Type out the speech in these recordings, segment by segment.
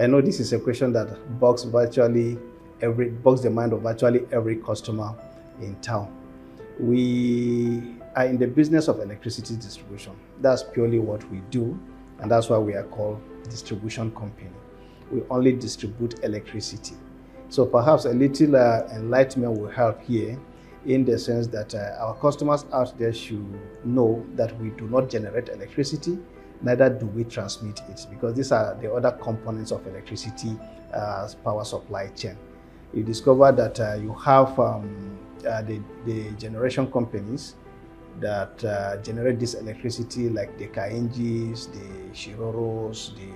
I know this is a question that bugs the mind of virtually every customer in town. We are in the business of electricity distribution. That's purely what we do, and that's why we are called distribution company. We only distribute electricity. So perhaps a little enlightenment will help here, in the sense that our customers out there should know that we do not generate electricity, neither do we transmit it, because these are the other components of electricity power supply chain. You discover that you have the generation companies that generate this electricity, like the Kainjis, the Shiroros, the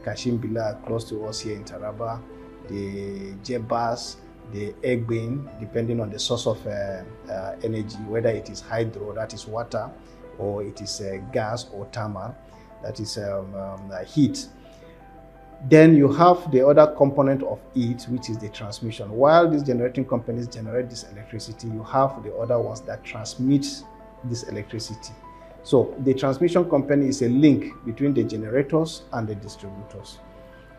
Kashimbila close to us here in Taraba, the Jebas, the Egbin, depending on the source of energy, whether it is hydro, that is water, or it is gas or thermal, that is heat. Then you have the other component of it, which is the transmission. While these generating companies generate this electricity, you have the other ones that transmit this electricity. So the transmission company is a link between the generators and the distributors.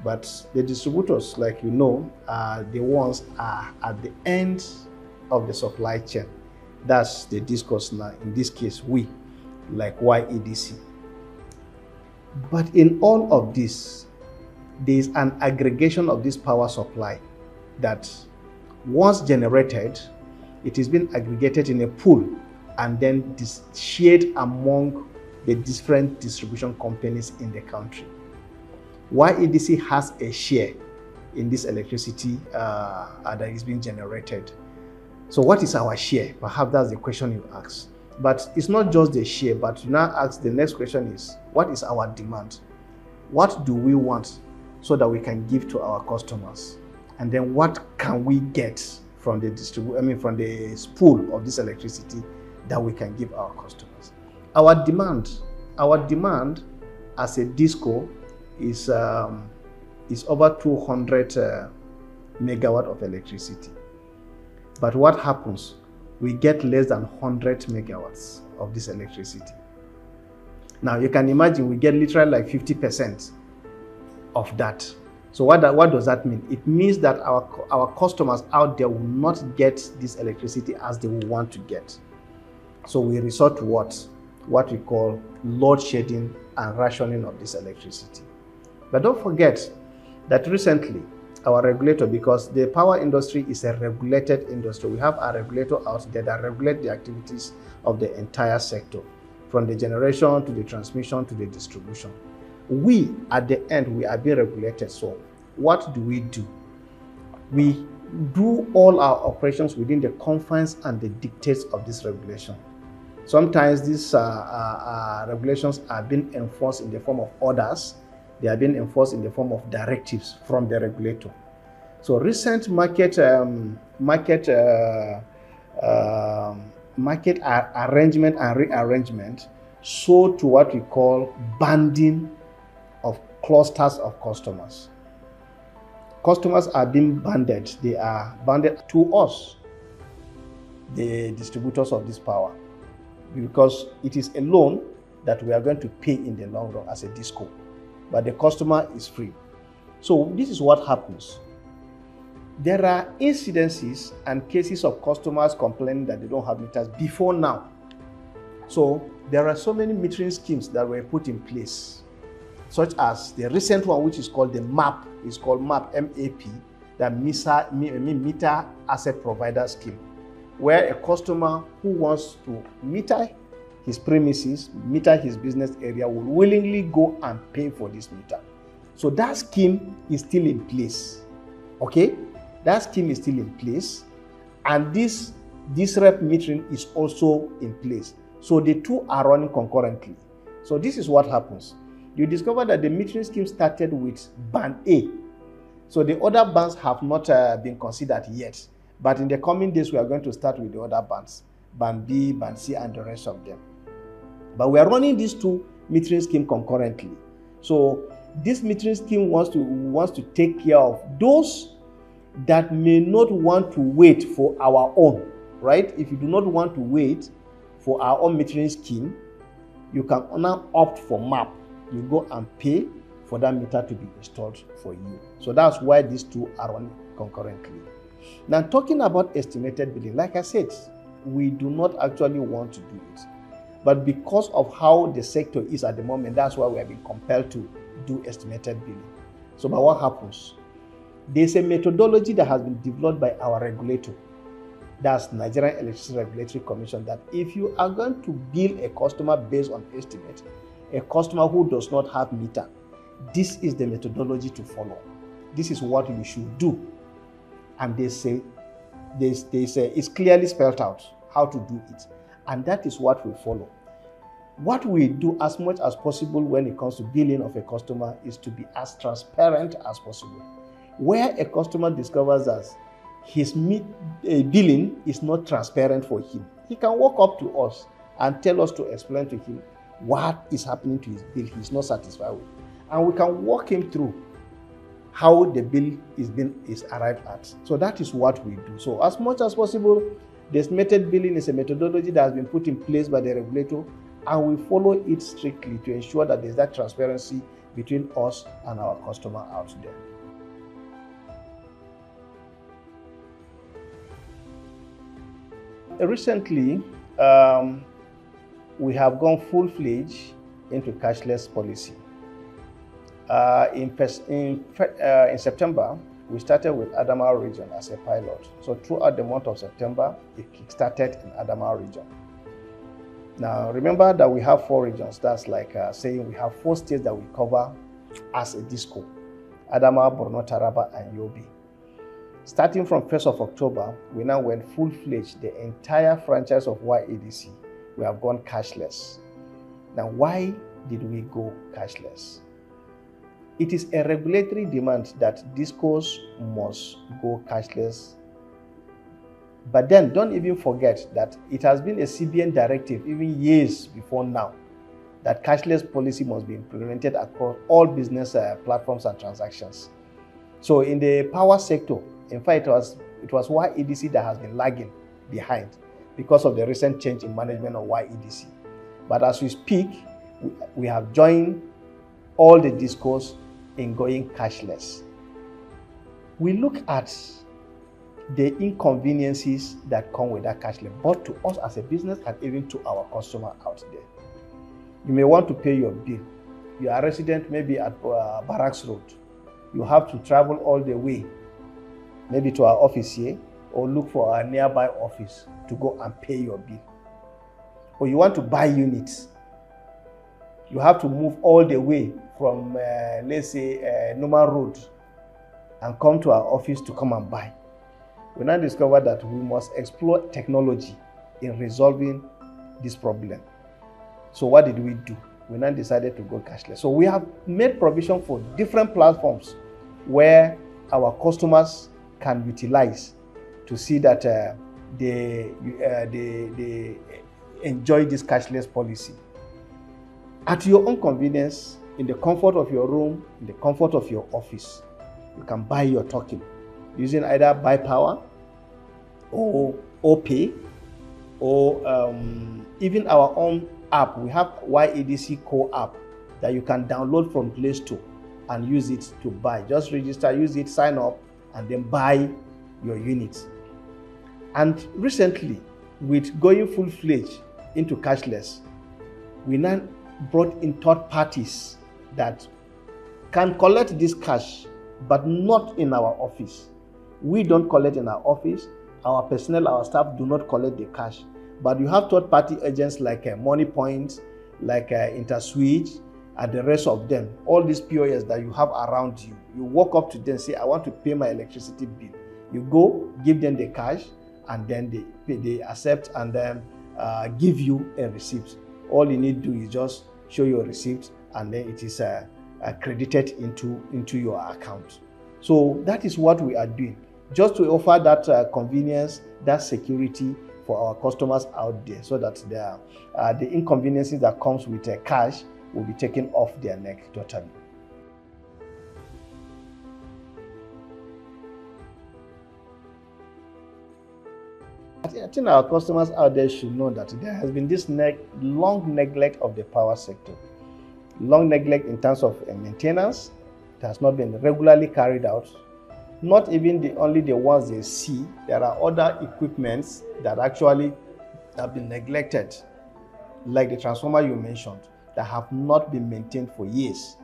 But the distributors, like you know, are the ones at the end of the supply chain. That's the discourse now. In this case, we, like YEDC. But in all of this, there is an aggregation of this power supply that once generated, it is being aggregated in a pool and then shared among the different distribution companies in the country. YEDC has a share in this electricity that is being generated. So what is our share? Perhaps that's the question you ask. But it's not just the share, but you now ask, the next question is, what is our demand? What do we want so that we can give to our customers? And then what can we get from the from the pool of this electricity that we can give our customers? Our demand as a disco is over 200 megawatt of electricity. But what happens? We get less than 100 megawatts of this electricity. Now you can imagine we get literally like 50% of that. So what does that mean? It means that our customers out there will not get this electricity as they will want to get. So we resort to what we call load shedding and rationing of this electricity. But don't forget that recently, our regulator, because the power industry is a regulated industry, we have a regulator out there that regulates the activities of the entire sector, from the generation to the transmission to the distribution. We, at the end, we are being regulated. So what do? We do all our operations within the confines and the dictates of this regulation. Sometimes these regulations are being enforced in the form of orders. They are being enforced in the form of directives from the regulator. So recent market arrangement and rearrangement so to what we call banding of clusters of customers. Customers are being banded. They are banded to us, the distributors of this power, because it is a loan that we are going to pay in the long run as a disco, but the customer is free. So this is what happens. There are incidences and cases of customers complaining that they don't have meters before now. So there are so many metering schemes that were put in place, such as the recent one, which is called the MAP, is called MAP, M-A-P, the Meter Asset Provider Scheme, where a customer who wants to meter his premises, meter his business area, will willingly go and pay for this meter. So that scheme is still in place. Okay? That scheme is still in place, and this rep metering is also in place. So the two are running concurrently. So this is what happens. You discover that the metering scheme started with band A. So the other bands have not been considered yet. But in the coming days, we are going to start with the other bands, band B, band C, and the rest of them. But we are running these two metering schemes concurrently. So this metering scheme wants to take care of those that may not want to wait for our own, right? If you do not want to wait for our own metering scheme, you can now opt for MAP. You go and pay for that meter to be installed for you. So that's why these two are running concurrently. Now, talking about estimated billing, like I said, we do not actually want to do it. But because of how the sector is at the moment, that's why we have been compelled to do estimated billing. So, but what happens? There's a methodology that has been developed by our regulator, that's Nigerian Electricity Regulatory Commission, that if you are going to bill a customer based on estimate, a customer who does not have meter, this is the methodology to follow. This is what you should do. And they say it's clearly spelled out how to do it. And that is what we follow. What we do as much as possible when it comes to billing of a customer is to be as transparent as possible. Where a customer discovers that his billing is not transparent for him, he can walk up to us and tell us to explain to him what is happening to his bill he's not satisfied with. And we can walk him through how the bill is arrived at. So that is what we do. So as much as possible, this method billing is a methodology that has been put in place by the regulator, and we follow it strictly to ensure that there's that transparency between us and our customer out there. Recently, we have gone full-fledged into cashless policy. In September, we started with Adamawa region as a pilot. So throughout the month of September, it kickstarted in Adamawa region. Now, remember that we have 4 regions. That's like saying we have 4 states that we cover as a DISCO: Adamawa, Borno, Taraba, and Yobe. Starting from 1st of October, we now went full-fledged. The entire franchise of YEDC, we have gone cashless. Now, why did we go cashless? It is a regulatory demand that DISCOs must go cashless. But then don't even forget that it has been a CBN directive even years before now that cashless policy must be implemented across all business platforms and transactions. So in the power sector, in fact, it was YEDC that has been lagging behind because of the recent change in management of YEDC. But as we speak, we have joined all the DISCOs in going cashless. We look at the inconveniences that come with that cashless, both to us as a business and even to our customer out there. You may want to pay your bill. You are a resident maybe at Barracks Road. You have to travel all the way, maybe to our office here, or look for our nearby office to go and pay your bill. Or you want to buy units. You have to move all the way from, let's say, Numa Road and come to our office to come and buy. We now discovered that we must explore technology in resolving this problem. So what did we do? We now decided to go cashless. So we have made provision for different platforms where our customers can utilize to see that they enjoy this cashless policy. At your own convenience, in the comfort of your room, in the comfort of your office, you can buy your token using either Buy Power or pay, or even our own app. We have YEDC Core app that you can download from Play Store and use it to buy. Just register, use it, sign up, and then buy your units. And recently, with going full-fledged into cashless, we now brought in third parties that can collect this cash, but not in our office. We don't collect in our office. Our personnel, our staff do not collect the cash. But you have third-party agents like Money Point, like InterSwitch, and the rest of them. All these POS that you have around you. You walk up to them, say, I want to pay my electricity bill. You go, give them the cash, and then they accept and then give you a receipt. All you need to do is just show your receipt, and then it is credited into your account. So that is what we are doing, just to offer that convenience, that security for our customers out there, so that the inconveniences that comes with cash will be taken off their neck totally. I think our customers out there should know that there has been this long neglect of the power sector. long neglect in terms of maintenance. It has not been regularly carried out. Not even only the ones they see, there are other equipments that actually have been neglected, like the transformer you mentioned, that have not been maintained for years.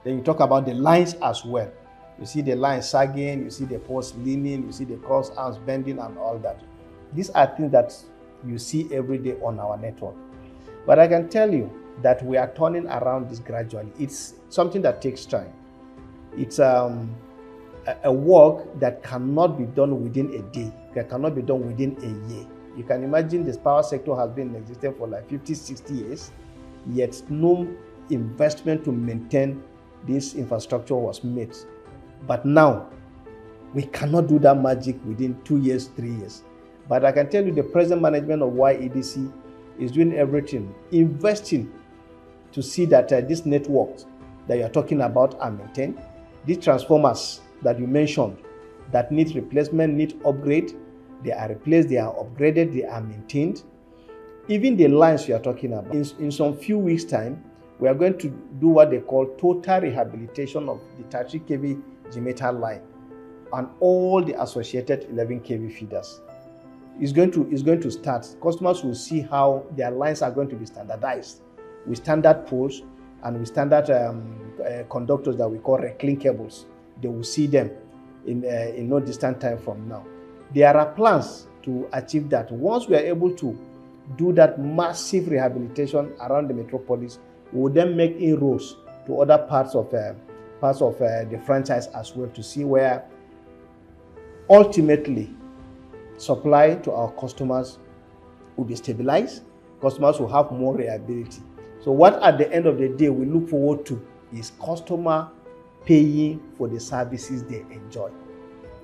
Then you talk about the lines as well. You see the lines sagging, you see the posts leaning, you see the cross arms bending and all that. These are things that you see every day on our network. But I can tell you that we are turning around this gradually. It's something that takes time. It's a work that cannot be done within a day, that cannot be done within a year. You can imagine this power sector has been in existence for like 50, 60 years, yet no investment to maintain this infrastructure was made. But now, we cannot do that magic within 2 years, 3 years. But I can tell you the present management of YEDC is doing everything, investing to see that these networks that you're talking about are maintained. These transformers that you mentioned that need replacement, need upgrade, they are replaced, they are upgraded, they are maintained. Even the lines you are talking about, in some few weeks' time, we are going to do what they call total rehabilitation of the 30 kV meter line and all the associated 11 kV feeders. It's going to start. Customers will see how their lines are going to be standardized with standard poles and with standard conductors that we call reclink cables. They will see them in no distant time from now. There are plans to achieve that. Once we are able to do that massive rehabilitation around the metropolis, we will then make inroads to other parts of the franchise as well to see where ultimately supply to our customers will be stabilized. Customers will have more reliability. So what at the end of the day we look forward to is customer paying for the services they enjoy.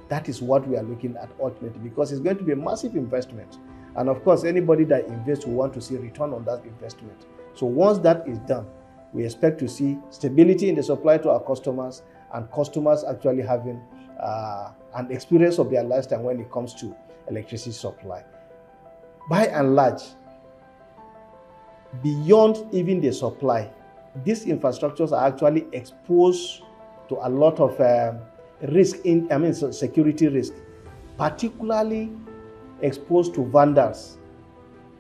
That is what we are looking at ultimately, because it's going to be a massive investment. And of course, anybody that invests will want to see return on that investment. So once that is done, we expect to see stability in the supply to our customers and customers actually having an experience of their lifetime when it comes to electricity supply. By and large, beyond even the supply, these infrastructures are actually exposed to a lot of security risk, particularly exposed to vandals.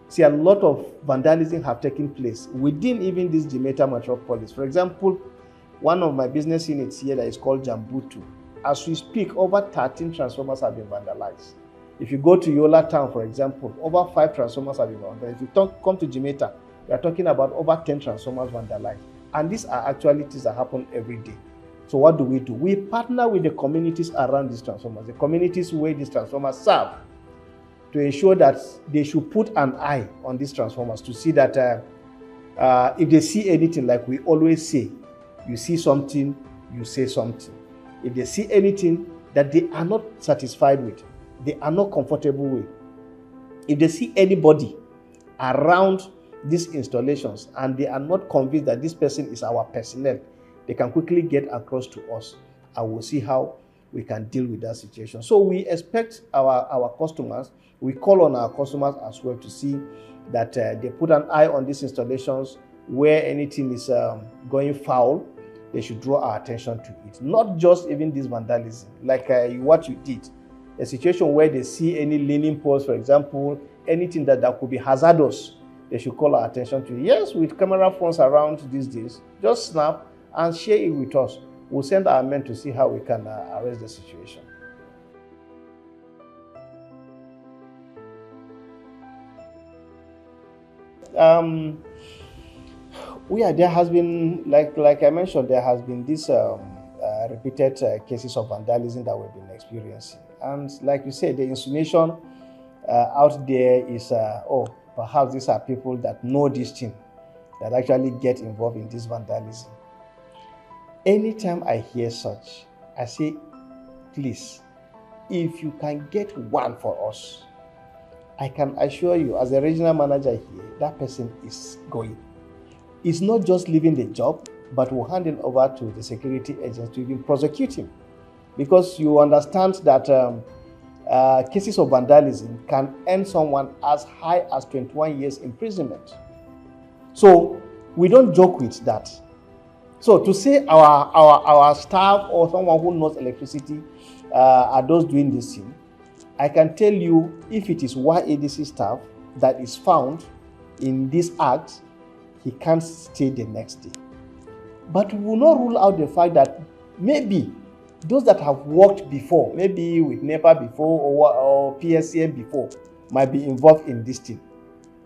See, a lot of vandalism have taken place within even this Jamaica metropolis. For example, one of my business units here that is called Jambutu. As we speak, over 13 transformers have been vandalized. If you go to Yola town, for example, over 5 transformers have been vandalized. If you come to Jamaica, we are talking about over 10 transformers vandalized. And these are actualities that happen every day. So what do? We partner with the communities around these transformers, the communities where these transformers serve, to ensure that they should put an eye on these transformers to see that if they see anything, like we always say, you see something, you say something. If they see anything that they are not satisfied with, they are not comfortable with, if they see anybody around these installations and they are not convinced that this person is our personnel, they can quickly get across to us and we'll see how we can deal with that situation. So we expect our customers, we call on our customers as well to see that they put an eye on these installations. Where anything is going foul, they should draw our attention to it. Not just even this vandalism, like what you did. A situation where they see any leaning poles, for example, anything that could be hazardous, they should call our attention to it. Yes, with camera phones around these days, just snap and share it with us. We'll send our men to see how we can arrest the situation. There has been, like I mentioned, there has been this repeated cases of vandalism that we've been experiencing. And like you said, the insinuation out there is, perhaps these are people that know this thing, that actually get involved in this vandalism. Anytime I hear such, I say, please, if you can get one for us, I can assure you, as a regional manager here, that person is going. It's not just leaving the job, but we'll hand it over to the security agents to even prosecute him. Because you understand that cases of vandalism can earn someone as high as 21 years imprisonment. So we don't joke with that. So to say our staff or someone who knows electricity are those doing this thing, I can tell you, if it is YEDC staff that is found in this act, he can't stay the next day. But we will not rule out the fact that maybe those that have worked before, maybe with NEPA before or PSCM before, might be involved in this thing.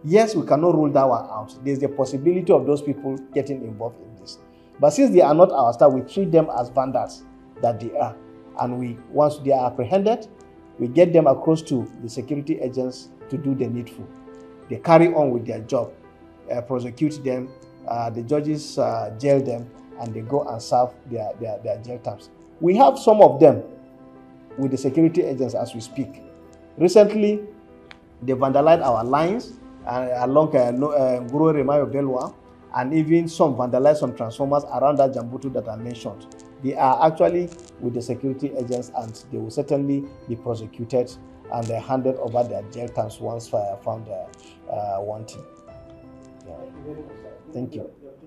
Yes, we cannot rule that one out. There's the possibility of those people getting involved in this. But since they are not our staff, we treat them as vandals that they are. And once they are apprehended, we get them across to the security agents to do the needful. They carry on with their job, prosecute them, the judges jail them, and they go and serve their jail terms. We have some of them with the security agents as we speak. Recently, they vandalized our lines along Nguru Remayo Belwa, and even some vandalized some transformers around that Jambutu that I mentioned. They are actually with the security agents, and they will certainly be prosecuted and handed over their jail terms once found wanting. Yeah. Thank you.